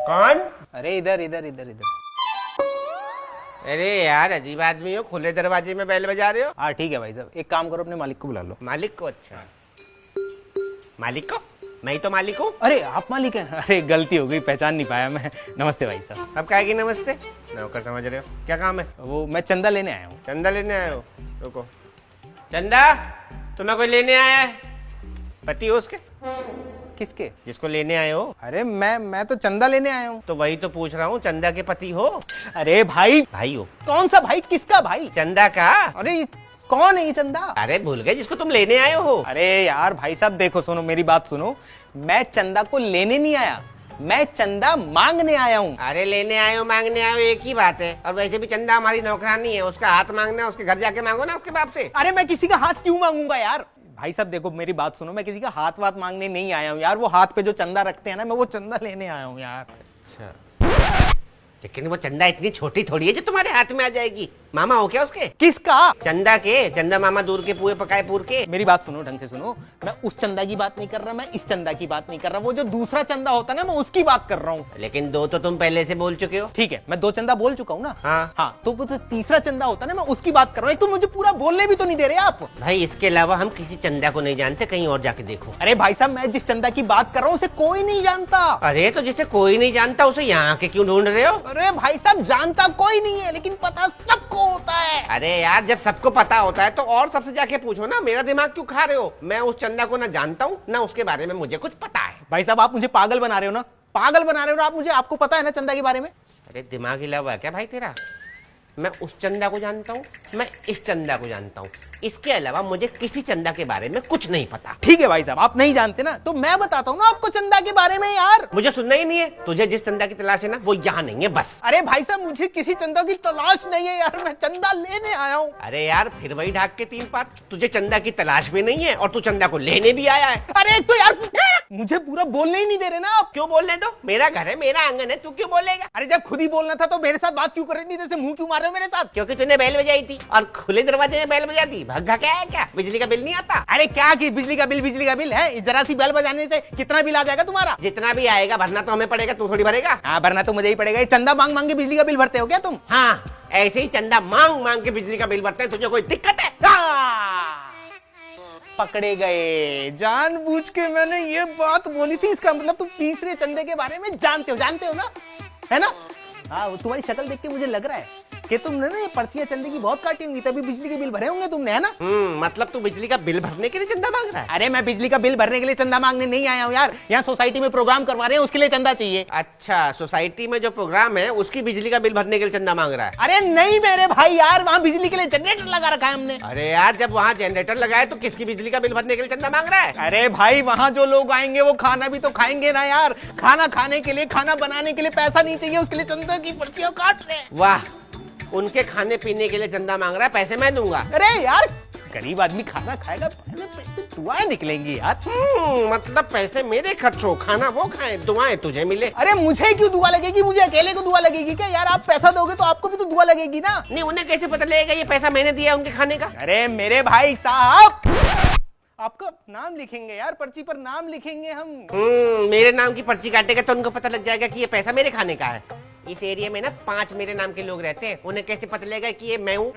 कौन? अरे इधर इधर इधर इधर। अरे यार अजीब आदमी हो, खुले दरवाजे में बैल बजा रहे हो। हाँ ठीक है भाई साहब, एक काम करो अपने मालिक को बुला लो। मालिक को? अच्छा मालिक को? मैं ही तो मालिक हूँ। अरे आप मालिक हैं? अरे गलती हो गई, पहचान नहीं पाया मैं। नमस्ते भाई साहब। अब काहे की नमस्ते? नौकर समझ रहे हो? क्या काम है? वो मैं चंदा लेने आया हूँ। चंदा लेने आए हो? रुको। चंदा तुम्हें कोई लेने आया है? पति हो उसके? किसके? जिसको लेने आए हो। अरे मैं तो चंदा लेने आया हूँ। तो वही तो पूछ रहा हूँ, चंदा के पति हो? अरे भाई, भाई हो? कौन सा भाई? किसका भाई? चंदा का। अरे कौन है ये चंदा? अरे भूल गए जिसको तुम लेने आए हो। अरे यार भाई साहब देखो, सुनो मेरी बात सुनो, मैं चंदा को लेने नहीं आया, मैं चंदा मांगने आया हूँ। अरे लेने आए हो मांगने आए हो एक ही बात है। और वैसे भी चंदा हमारी नौकरानी है, उसका हाथ मांगना है, उसके घर जाके मांगो ना उसके बाप से। अरे मैं किसी का हाथ क्यों मांगूंगा यार? भाई साहब देखो मेरी बात सुनो, मैं किसी का हाथ वाथ मांगने नहीं आया हूँ यार। वो हाथ पे जो चंदा रखते हैं ना, मैं वो चंदा लेने आया हूँ यार। अच्छा, लेकिन वो चंदा इतनी छोटी थोड़ी है जो तुम्हारे हाथ में आ जाएगी। मामा हो क्या उसके? किसका? चंदा के। चंदा मामा दूर के पुए पकाए पूर के। मेरी बात सुनो, ढंग से सुनो, मैं उस चंदा की बात नहीं कर रहा, मैं इस चंदा की बात नहीं कर रहा, वो जो दूसरा चंदा होता है ना, मैं उसकी बात कर रहा हूँ। लेकिन दो तो तुम पहले से बोल चुके हो। ठीक है, मैं 2 चंदा बोल चुका हूँ ना। हाँ। तो वो जो तीसरा चंदा होता है ना, मैं उसकी बात कर रहा हूँ। एक तो मुझे पूरा बोलने भी तो नहीं दे रहे आप। भाई इसके अलावा हम किसी चंदा को नहीं जानते, कहीं और जाके देखो। अरे भाई साहब, मैं जिस चंदा की बात कर रहा हूँ उसे कोई नहीं जानता। अरे तो जिसे कोई नहीं जानता उसे यहाँ के क्यों ढूंढ रहे हो? अरे भाई साहब, जानता कोई नहीं है लेकिन पता सबको होता है। अरे यार जब सबको पता होता है तो और सबसे जाके पूछो ना, मेरा दिमाग क्यों खा रहे हो? मैं उस चंदा को ना जानता हूँ ना उसके बारे में मुझे कुछ पता है। भाई साहब आप मुझे पागल बना रहे हो ना, पागल बना रहे हो ना आप मुझे। आपको पता है ना चंदा के बारे में? अरे दिमाग हिला हुआ है क्या भाई तेरा? मैं उस चंदा को जानता हूँ, मैं इस चंदा को जानता हूँ, इसके अलावा मुझे किसी चंदा के बारे में कुछ नहीं पता। ठीक है भाई साहब, आप नहीं जानते ना तो मैं बताता हूँ ना आपको चंदा के बारे में यार। मुझे सुनना ही नहीं है। तुझे जिस चंदा की तलाश है ना वो यहाँ नहीं है बस। अरे भाई साहब, मुझे किसी चंदा की तलाश नहीं है यार, मैं चंदा लेने आया हूँ। अरे यार फिर वही ढाक के 3 पात। तुझे चंदा की तलाश भी नहीं है और तू चंदा को लेने भी आया है। अरे तो यार मुझे पूरा बोलने ही नहीं दे रहे ना आप। क्यों बोलने दो? मेरा घर है, मेरा आंगन है, तू क्यों बोलेगा? अरे जब खुद ही बोलना था तो मेरे साथ बात क्यों कर रही थी? जैसे मुंह क्यों मार रहे हो मेरे साथ? क्योंकि तूने बैल बजाई थी और खुले दरवाजे में बैल बजा दी। भग्गा क्या है क्या? बिजली का बिल नहीं आता? अरे क्या कि बिजली का बिल है? जरा सी बेल बजाने से कितना बिल आ जाएगा तुम्हारा? जितना भी आएगा भरना तो हमें पड़ेगा, तू थोड़ी भरेगा। हाँ भरना तो मुझे ही पड़ेगा। ये चंदा मांग मांग के बिजली का बिल भरते हो क्या तुम? हाँ ऐसे ही चंदा मांग मांग के बिजली का बिल भरते हैं। तुझे कोई दिक्कत है? पकड़े गए। जानबूझ के मैंने ये बात बोली थी, इसका मतलब तुम तीसरे चंदे के बारे में जानते हो ना, है ना? हाँ तुम्हारी शक्ल देख के मुझे लग रहा है कि तुमने ना ये पर्चियां चंदे की बहुत काटी होंगी, तभी बिजली के बिल भरे होंगे तुमने, है ना? मतलब तू बिजली का बिल भरने के लिए चंदा मांग रहा है? अरे मैं बिजली का बिल भरने के लिए चंदा मांगने नहीं आया हूँ यार। यहाँ सोसाइटी में प्रोग्राम करवा रहे हैं, उसके लिए चंदा चाहिए। अच्छा, सोसाइटी में जो प्रोग्राम है उसकी बिजली का बिल भरने के लिए चंदा मांग रहा है? अरे नहीं मेरे भाई यार, वहाँ बिजली के लिए जनरेटर लगा रखा है हमने। अरे यार जब वहाँ जनरेटर लगाए तो किसकी बिजली का बिल भरने के लिए चंदा मांग रहा है? अरे भाई वहाँ जो लोग आएंगे वो खाना भी तो खाएंगे ना यार। खाना खाने के लिए, खाना बनाने के लिए पैसा नहीं चाहिए, उसके लिए चंदा की पर्चियां काट रहे हैं। वाह, उनके खाने पीने के लिए चंदा मांग रहा है, पैसे मैं दूंगा। अरे यार गरीब आदमी खाना खाएगा, पहले पैसे दुआएं निकलेंगी यार। मतलब पैसे मेरे खर्च हो, खाना वो खाए, दुआएं तुझे मिले। अरे मुझे क्यों दुआ लगेगी? मुझे अकेले को दुआ लगेगी क्या यार? आप पैसा दोगे तो आपको भी तो दुआ लगेगी ना। नहीं उन्हें कैसे पता लगेगा ये पैसा मैंने दिया उनके खाने का? अरे मेरे भाई साहब, आपका नाम लिखेंगे यार, पर्ची पर नाम लिखेंगे हम। मेरे नाम की पर्ची काटेगा तो उनको पता लग जाएगा कि ये पैसा मेरे खाने का है। इस एरिया में ना 5 मेरे नाम के लोग रहते हैं, उन्हें कैसे पता लगेगा कि ये मैं हूँ?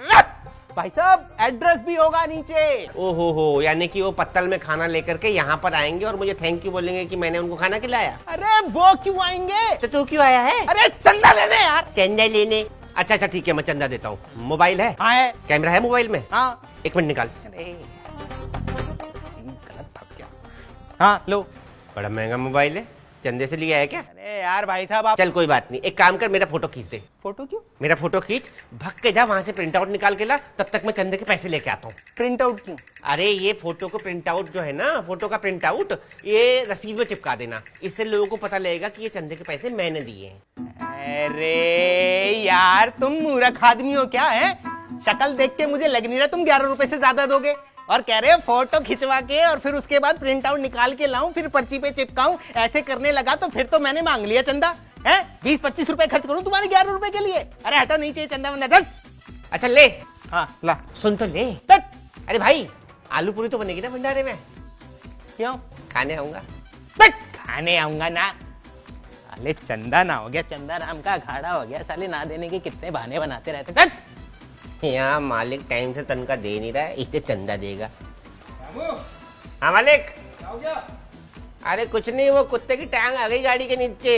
भाई साहब एड्रेस भी होगा नीचे। ओहो हो, यानी कि वो पत्तल में खाना लेकर के यहाँ पर आएंगे और मुझे थैंक यू बोलेंगे कि मैंने उनको खाना खिलाया। अरे वो क्यों आएंगे? तो तू क्यों आया है? अरे चंदा लेने यार। चंदा लेने? अच्छा ठीक है, मैं चंदा देता हूँ। मोबाइल है? हाँ है। कैमरा है मोबाइल में? हाँ। 1 मिनट निकाल। गलत फंस गया। हाँ लो। बड़ा महंगा मोबाइल है, चंदे से लिया है क्या? अरे यार भाई साहब आप। चल कोई बात नहीं, एक काम कर, मेरा फोटो खींच दे। फोटो क्यों? मेरा फोटो खींच, भग के जा वहां से प्रिंट आउट निकाल के ला, तब तक मैं चंदे के पैसे लेके आता हूँ। प्रिंट आउट क्यों? अरे ये फोटो को प्रिंट आउट जो है ना, फोटो का प्रिंट आउट ये रसीद में चिपका देना, इससे लोगों को पता लगेगा कि ये चंदे के पैसे मैंने दिए हैं। अरे यार तुम मूर्ख आदमी हो क्या है? शक्ल देख के मुझे लग नहीं रहा तुम 11 रुपए से ज्यादा दोगे, और कह रहे हो फोटो खिंचवा के और फिर उसके बाद प्रिंट आउट निकाल के लाऊं, फिर पर्ची पे चिपकाऊं। ऐसे करने लगा तो फिर तो मैंने मांग लिया चंदा है। 20-25 रुपए खर्च करूं तुम्हारे 11 रुपए के लिए? अरे हटो, नहीं चाहिए चंदा वंदा। अच्छा ले। हाँ ला। सुन तो ले। अरे भाई आलू पूरी तो बनेगी ना भंडारे में? क्यों? खाने आऊंगा। खाने आऊंगा ना। साले चंदा ना हो गया, चंदा नाम का अखाड़ा हो गया। साले ना देने के कितने बहाने बनाते रहते। चल यहाँ मालिक टाइम से तनख्वाह दे नहीं रहा है, इससे चंदा देगा। हाँ मालिक। अरे कुछ नहीं, वो कुत्ते की टांग आ गई गाड़ी के नीचे।